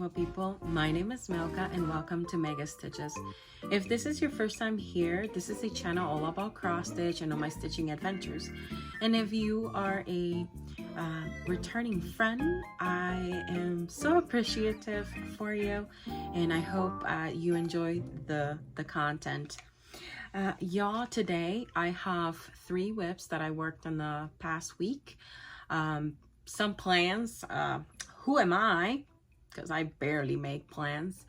beautiful people. My name is Melka and welcome to Mega Stitches. If this is your first time here, this is a channel all about cross stitch and all my stitching adventures. And if you are a returning friend, I am so appreciative for you and I hope you enjoy the content. Y'all, today I have 3 WIPs that I worked on the past week. Some plans. Who am I? Because I barely make plans.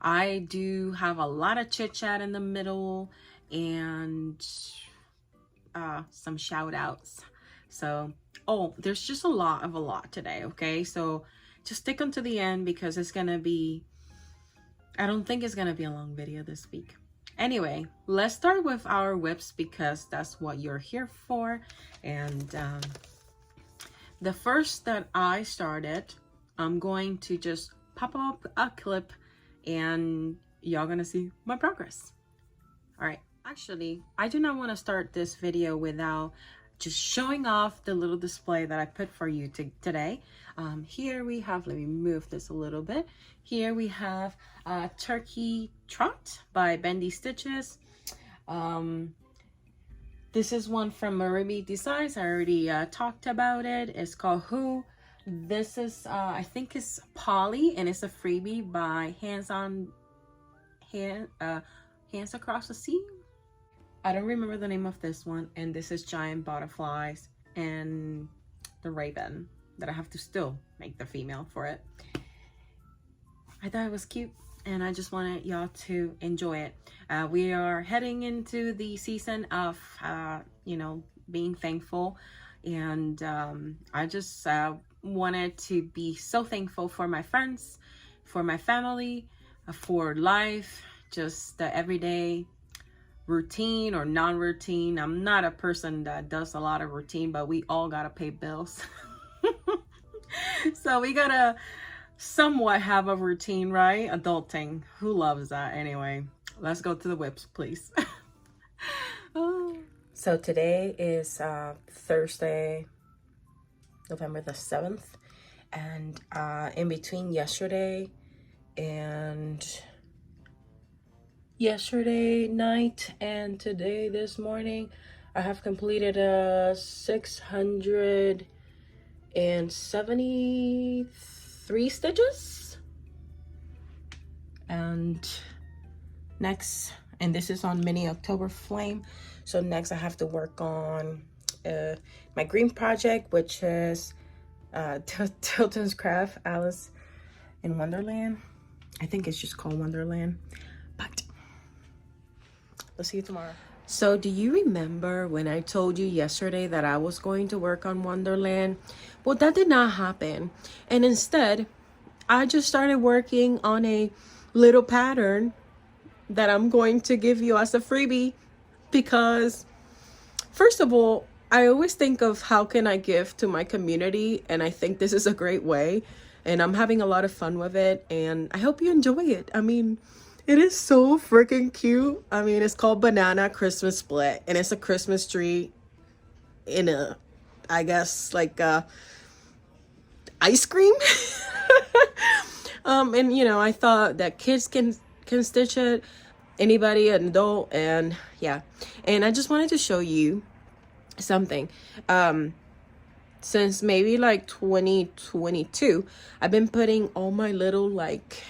I do have a lot of chit chat in the middle and some shout outs. So, there's just a lot today, okay? So just stick until the end because it's gonna be, I don't think it's gonna be a long video this week. Anyway, let's start with our WIPs because that's what you're here for. And the first that I started, I'm going to just pop up a clip and y'all gonna see my progress. All right, actually, I do not want to start this video without just showing off the little display that I put for you today. Here we have, let me move this a little bit. Here we have Turkey Trot by Bendy Stitches. This is one from Ruby Designs. I already talked about it. It's called Who. This is, I think it's Polly, and it's a freebie by Hands Across the Sea. I don't remember the name of this one. And this is Giant Butterflies and the Raven that I have to still make the female for it. I thought it was cute and I just wanted y'all to enjoy it. We are heading into the season of, you know, being thankful. And I just wanted to be so thankful for my friends, for my family, for life, just the everyday routine or non-routine. I'm not a person that does a lot of routine, but we all gotta pay bills. So we gotta somewhat have a routine, right? Adulting, who loves that? Anyway, let's go to the WIPs, please. So today is Thursday, November the 7th, and in between yesterday night and today this morning, I have completed 673 stitches. And next, and this is on Mini October Flame, so next I have to work on my green project, which is Tilton's Craft Alice in Wonderland. I think it's just called Wonderland, but let's see you tomorrow. So do you remember when I told you yesterday that I was going to work on Wonderland? Well, that did not happen, and instead I just started working on a little pattern that I'm going to give you as a freebie, because first of all, I always think of how can I give to my community, and I think this is a great way, and I'm having a lot of fun with it, and I hope you enjoy it. I mean, it is so freaking cute. I mean, it's called Banana Christmas Split, and it's a Christmas tree in a, I guess, like ice cream. And you know, I thought that kids can stitch it, anybody, an adult, and yeah. And I just wanted to show you something. Since maybe like 2022, I've been putting all my little like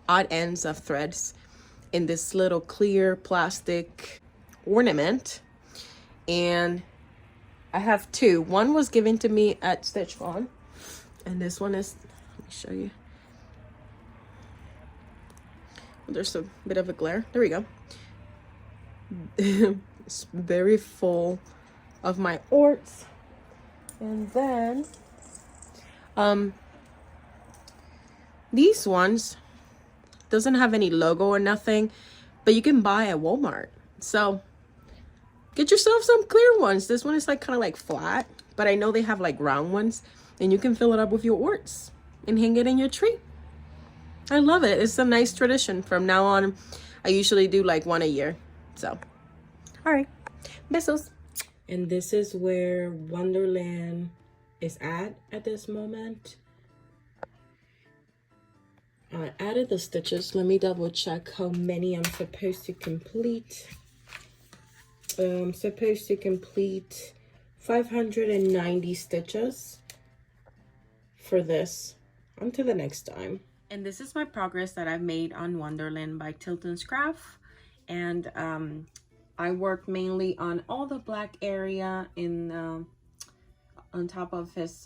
odd ends of threads in this little clear plastic ornament, and I have 2. One was given to me at Stitch Fun, and this one is, let me show you. There's a bit of a glare. There we go. It's very full of my orts. And then these ones doesn't have any logo or nothing, but you can buy at Walmart. So get yourself some clear ones. This one is like kind of like flat, but I know they have like round ones, and you can fill it up with your orts and hang it in your tree. I love it. It's a nice tradition. From now on, I usually do like one a year. So, all right, besos. And this is where Wonderland is at this moment. I added the stitches. Let me double check how many I'm supposed to complete. I'm supposed to complete 590 stitches for this. On to the next time. And this is my progress that I've made on Wonderland by Tilton's Craft. And I worked mainly on all the black area in on top of his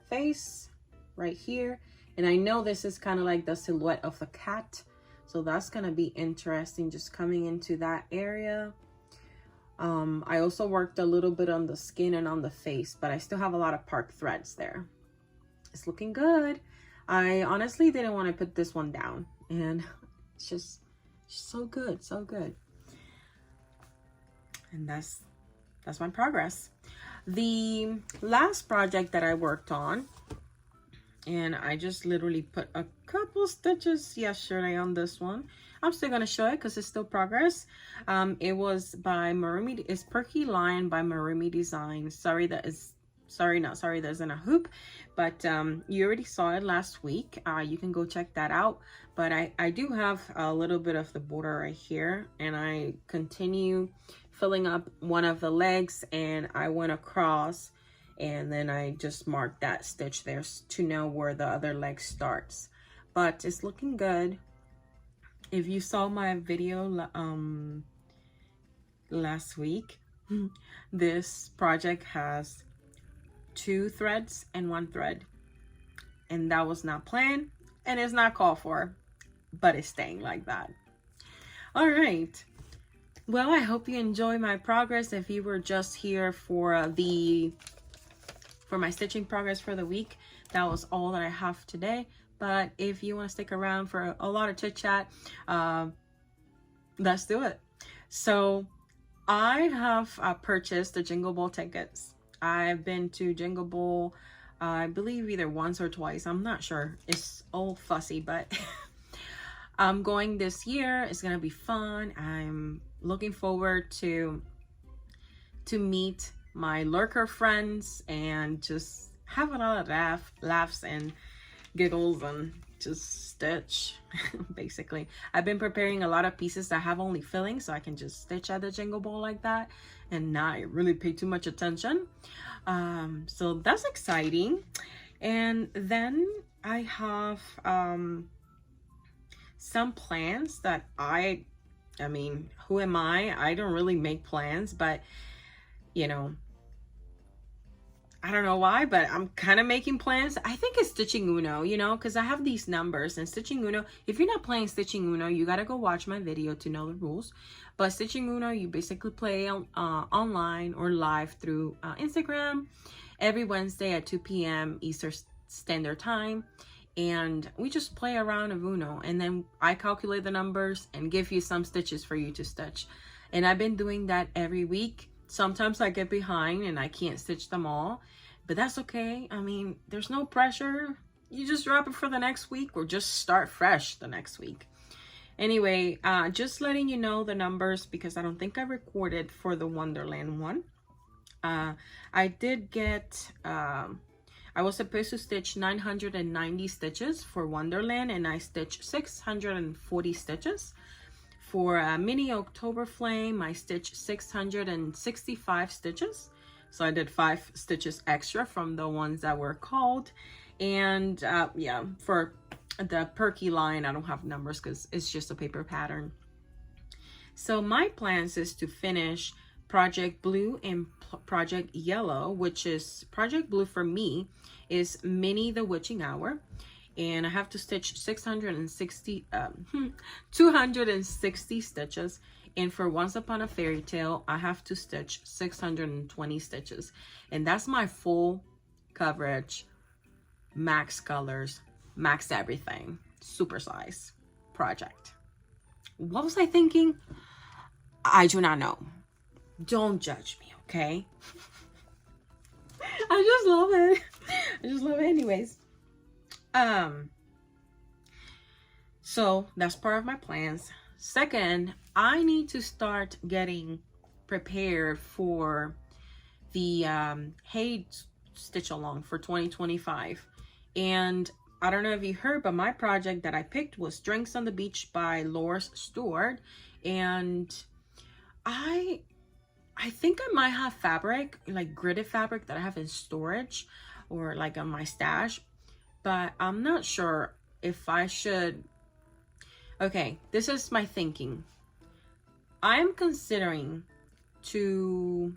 face right here. And I know this is kind of like the silhouette of the cat, so that's gonna be interesting, just coming into that area. I also worked a little bit on the skin and on the face, but I still have a lot of park threads there. It's looking good. I honestly didn't want to put this one down, and it's just so good, so good. And that's my progress. The last project that I worked on, and I just literally put a couple stitches yesterday on this one. I'm still gonna show it because it's still progress. It was by Marumi. It's Perky Lion by Marumi Design. Sorry, there's in a hoop, but you already saw it last week. You can go check that out. But I do have a little bit of the border right here, and I continue filling up one of the legs, and I went across, and then I just marked that stitch there to know where the other leg starts. But it's looking good. If you saw my video last week, this project has 2 threads and 1 thread, and that was not planned and it's not called for, but it's staying like that. All right, well, I hope you enjoy my progress. If you were just here for my stitching progress for the week, that was all that I have today. But if you want to stick around for a lot of chit chat, let's do it. So I have purchased the Jingle Ball tickets. I've been to Jingle Ball, I believe either once or twice. I'm not sure. It's all fussy, but I'm going this year. It's gonna be fun. I'm looking forward to meet my lurker friends and just have a lot of laughs and giggles and just stitch. Basically, I've been preparing a lot of pieces that have only filling, so I can just stitch at the Jingle Ball like that and not really pay too much attention. So that's exciting. And then I have some plans that I mean, who am I don't really make plans, but you know, I don't know why, but I'm kind of making plans. I think it's Stitching Uno, you know, because I have these numbers. And Stitching Uno, if you're not playing Stitching Uno, you got to go watch my video to know the rules. But Stitching Uno, you basically play online or live through Instagram every Wednesday at 2 p.m. Eastern Standard Time. And we just play around of Uno. And then I calculate the numbers and give you some stitches for you to stitch. And I've been doing that every week. Sometimes I get behind and I can't stitch them all, but that's okay. I mean, there's no pressure. You just drop it for the next week or just start fresh the next week. Anyway, just letting you know the numbers because I don't think I recorded for the Wonderland one. I did get, I was supposed to stitch 990 stitches for Wonderland, and I stitched 640 stitches. For Mini October Flame, I stitched 665 stitches. So I did 5 stitches extra from the ones that were called. And yeah, for the Perky line, I don't have numbers because it's just a paper pattern. So my plans is to finish Project Blue and Project Yellow, which is Project Blue for me is Mini the Witching Hour. And I have to stitch 260 stitches. And for Once Upon a Fairy Tale, I have to stitch 620 stitches. And that's my full coverage, max colors, max everything, super size project. What was I thinking? I do not know. Don't judge me, okay? I just love it. I just love it anyways. So that's part of my plans. Second, I need to start getting prepared for the HAED stitch along for 2025. And I don't know if you heard, but my project that I picked was Drinks on the Beach by Loris Stewart. And I think I might have fabric, like gridded fabric that I have in storage or like on my stash, but I'm not sure if I should. Okay, this is my thinking. I'm considering to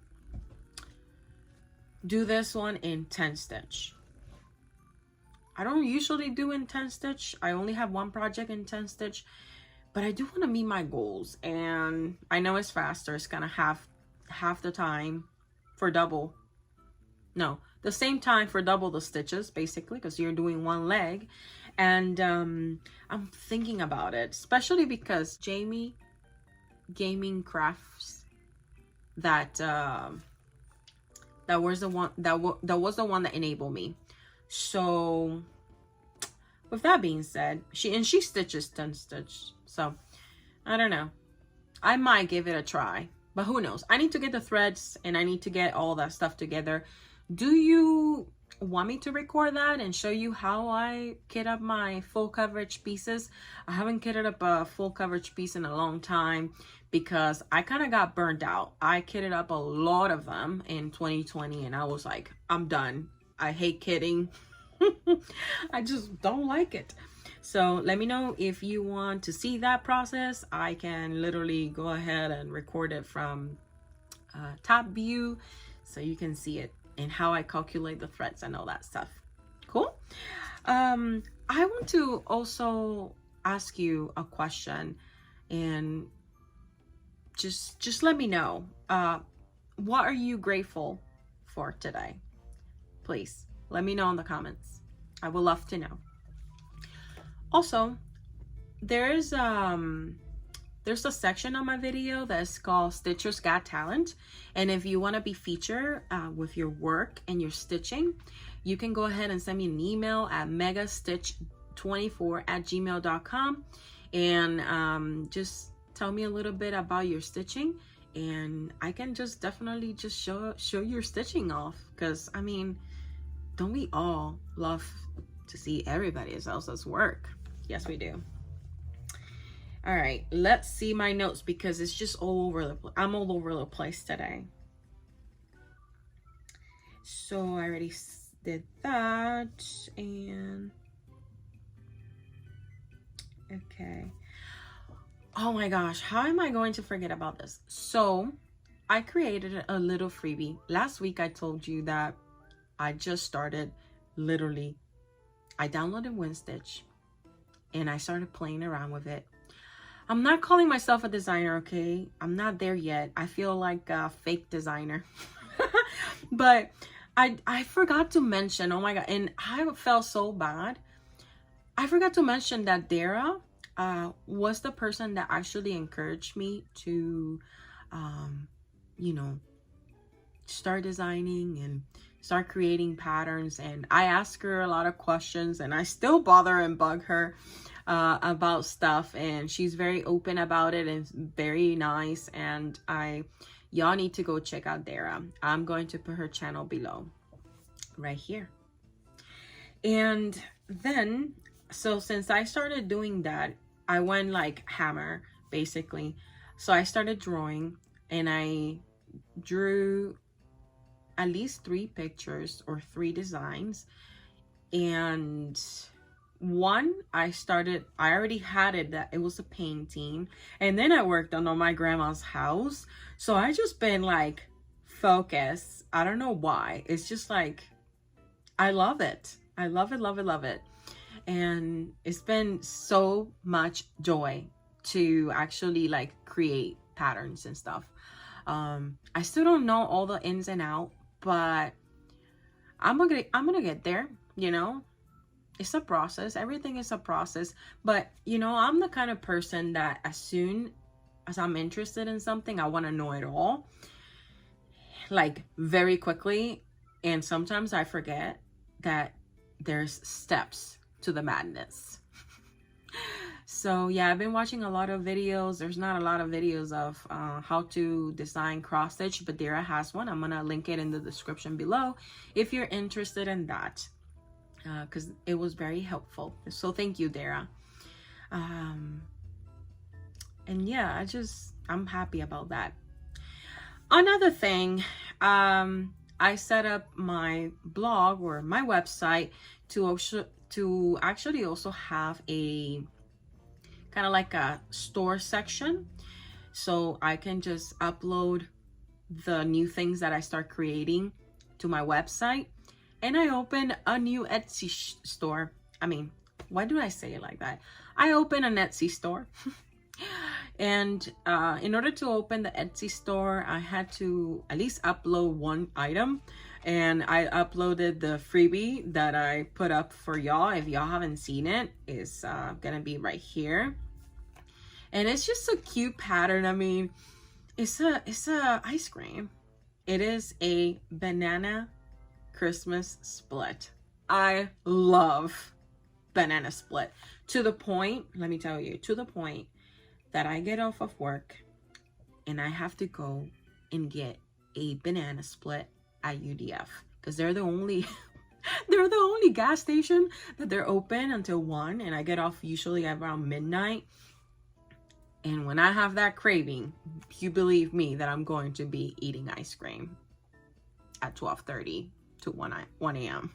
do this one in 10 stitch. I don't usually do in 10 stitch. I only have one project in 10 stitch, but I do want to meet my goals, and I know it's faster. It's gonna have half the time for double, no, the same time for double the stitches basically, because you're doing one leg. And I'm thinking about it, especially because Jamie Gaming Crafts, that was the one that enabled me. So with that being said, she stitches 10 stitch, so I don't know, I might give it a try, but who knows. I need to get the threads and I need to get all that stuff together. Do you want me to record that and show you how I kit up my full coverage pieces? I haven't kitted up a full coverage piece in a long time because I kind of got burned out. I kitted up a lot of them in 2020 and I was like, I'm done. I hate kitting. I just don't like it. So let me know if you want to see that process. I can literally go ahead and record it from top view so you can see it and how I calculate the threads and all that stuff. Cool. I want to also ask you a question, and just let me know, what are you grateful for today? Please let me know in the comments. I would love to know. Also, there's a section on my video that's called Stitchers Got Talent, and if you want to be featured with your work and your stitching, you can go ahead and send me an email at megastitch24@gmail.com and just tell me a little bit about your stitching, and I can just definitely just show your stitching off, because I mean, don't we all love to see everybody else's work? Yes, we do. All right, let's see my notes because it's just all over the place. I'm all over the place today. So I already did that, and okay. Oh my gosh, how am I going to forget about this? So I created a little freebie. Last week I told you that I just started, literally, I downloaded WinStitch and I started playing around with it. I'm not calling myself a designer, okay? I'm not there yet. I feel like a fake designer. But I forgot to mention, oh my God, and I felt so bad. I forgot to mention that Dara was the person that actually encouraged me to, you know, start designing and start creating patterns. And I ask her a lot of questions, and I still bother and bug her about stuff, and she's very open about it and very nice. And y'all need to go check out Dara. I'm going to put her channel below right here. And then, so since I started doing that, I went like hammer basically. So I started drawing, and I drew at least 3 pictures or 3 designs. And one, I already had it, that it was a painting, and then I worked on my grandma's house. So I just been like focused. I don't know why. It's just like, I love it. I love it, love it, love it. And it's been so much joy to actually like create patterns and stuff. I still don't know all the ins and outs, but I'm gonna get there, you know. It's a process. Everything is a process. But you know, I'm the kind of person that as soon as I'm interested in something, I want to know it all, like very quickly. And sometimes I forget that there's steps to the madness. So yeah, I've been watching a lot of videos. There's not a lot of videos of how to design cross stitch, but Dara has one. I'm gonna link it in the description below if you're interested in that. because it was very helpful. So thank you, Dara. And yeah, I'm happy about that. Another thing, I set up my blog or my website to actually also have a kind of like a store section, so I can just upload the new things that I start creating to my website. And I opened a new Etsy store. I mean, why do I say it like that? I opened an Etsy store. And in order to open the Etsy store, I had to at least upload one item. And I uploaded the freebie that I put up for y'all. If y'all haven't seen it, it's gonna be right here. And it's just a cute pattern. I mean, it's a ice cream. It is a banana Christmas split. I love banana split to the point, let me tell you, to the point that I get off of work and I have to go and get a banana split at UDF because they're the only they're the only gas station that they're open until 1, and I get off usually around midnight. And when I have that craving, you believe me that I'm going to be eating ice cream at 12:30 to 1 a.m.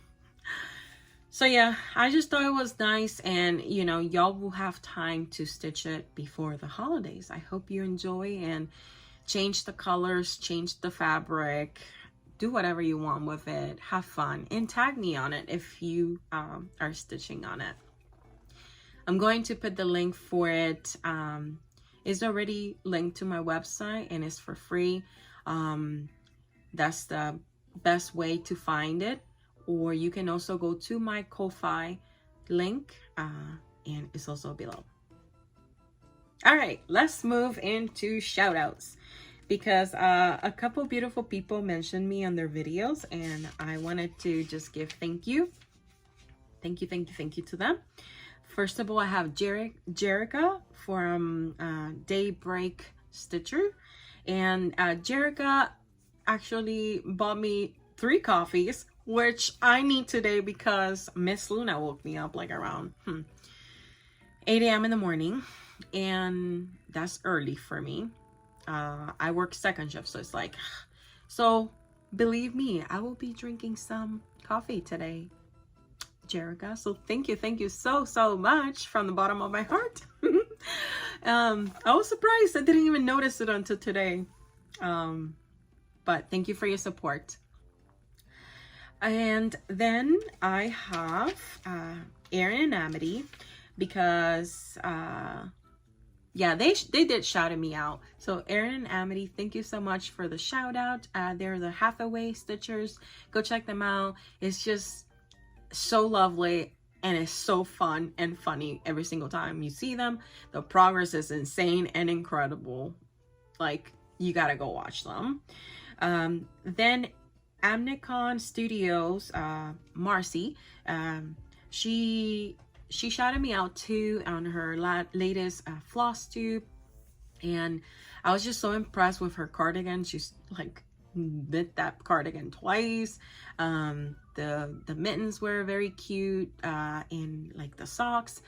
So yeah, I just thought it was nice, and you know, y'all will have time to stitch it before the holidays. I hope you enjoy and change the colors, change the fabric, do whatever you want with it, have fun, and tag me on it if you are stitching on it. I'm going to put the link for it. It's already linked to my website and it's for free. That's the best way to find it. Or you can also go to my Ko-Fi link, and it's also below. All right, let's move into shout outs, because a couple beautiful people mentioned me on their videos, and I wanted to just give thank you to them. First of all, I have Jerica from Daybreak Stitcher, and Jerica actually bought me 3 coffees, which I need today because Miss Luna woke me up like around 8 a.m. in the morning, and that's early for me. I work second shift, so it's like, so believe me, I will be drinking some coffee today, Jerica. So thank you so much from the bottom of my heart. I was surprised. I didn't even notice it until today. But thank you for your support. And then I have Erin and Amity, because yeah, they did shout me out. So Erin and Amity, thank you so much for the shout out. They're the Hathaway Stitchers. Go check them out. It's just so lovely, and it's so fun and funny every single time you see them. The progress is insane and incredible. Like, you gotta go watch them. Then Amnicon Studios, Marcy, she shouted me out too on her latest Flosstube, and I was just so impressed with her cardigan. She's like knit that cardigan twice. The mittens were very cute, and like the socks.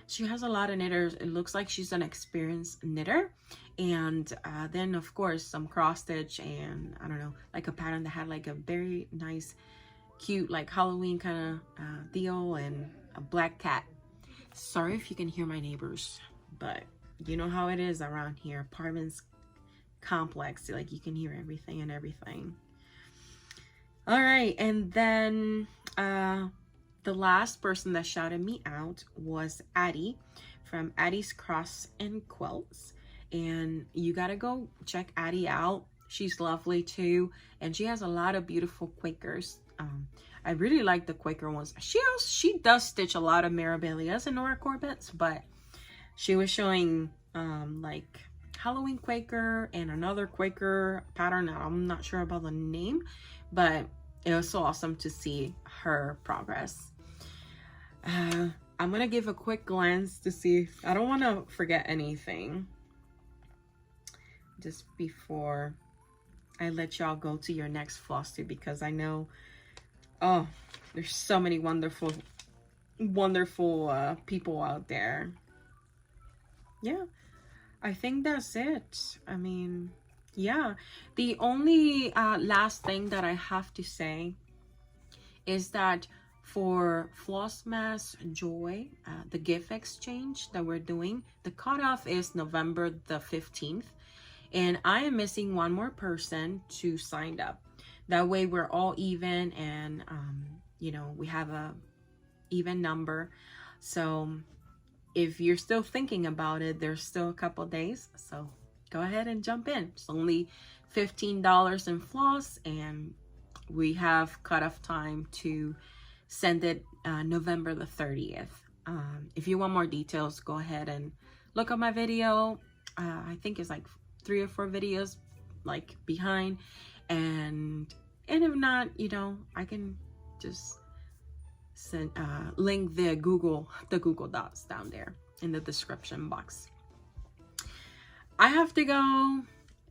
She has a lot of knitters. It looks like she's an experienced knitter. And then of course some cross stitch, and I don't know, like a pattern that had like a very nice cute like Halloween kind of deal, and a black cat. Sorry if you can hear my neighbors, but you know how it is around here, apartments complex, like you can hear everything and everything. All right, and then the last person that shouted me out was Addie from Addie's Cross and Quilts. And you gotta go check Addie out. She's lovely too, and she has a lot of beautiful Quakers. I really like the Quaker ones. She does stitch a lot of Mirabilias and Nora Corbett's, but she was showing like Halloween Quaker and another Quaker pattern. I'm not sure about the name, but it was so awesome to see her progress. I'm gonna give a quick glance to see if I don't want to forget anything, just before I let y'all go to your next Flosstube, because I know, oh, there's so many wonderful wonderful people out there. Yeah, I think that's it. I mean, yeah, the only last thing that I have to say is that for FlossMass Joy, the gift exchange that we're doing, the cutoff is November the 15th. And I am missing one more person to sign up. That way we're all even, and you know, we have a even number. So if you're still thinking about it, there's still a couple days, so go ahead and jump in. It's only $15 in floss, and we have cutoff time to send it November the 30th. If you want more details, go ahead and look at my video. I think it's like 3 or 4 videos like behind, and if not, you know, I can just send link the Google Docs down there in the description box. I have to go.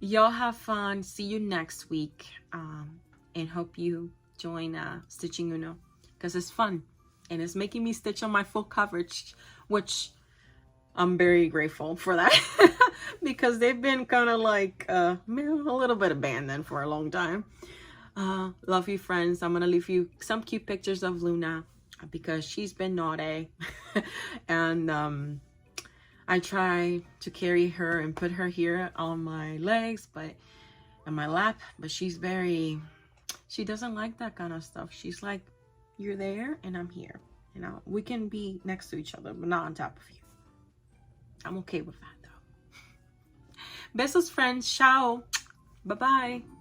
Y'all have fun. See you next week, and hope you join Stitching Uno, because it's fun and it's making me stitch on my full coverage, which I'm very grateful for that. Because they've been kind of like a little bit abandoned for a long time. Love you, friends. I'm gonna leave you some cute pictures of Luna because she's been naughty. And I try to carry her and put her here on my legs, but on my lap, but she doesn't like that kind of stuff. She's like, you're there and I'm here, you know, we can be next to each other but not on top of you. I'm okay with that though. Besos, friends. Ciao. Bye bye.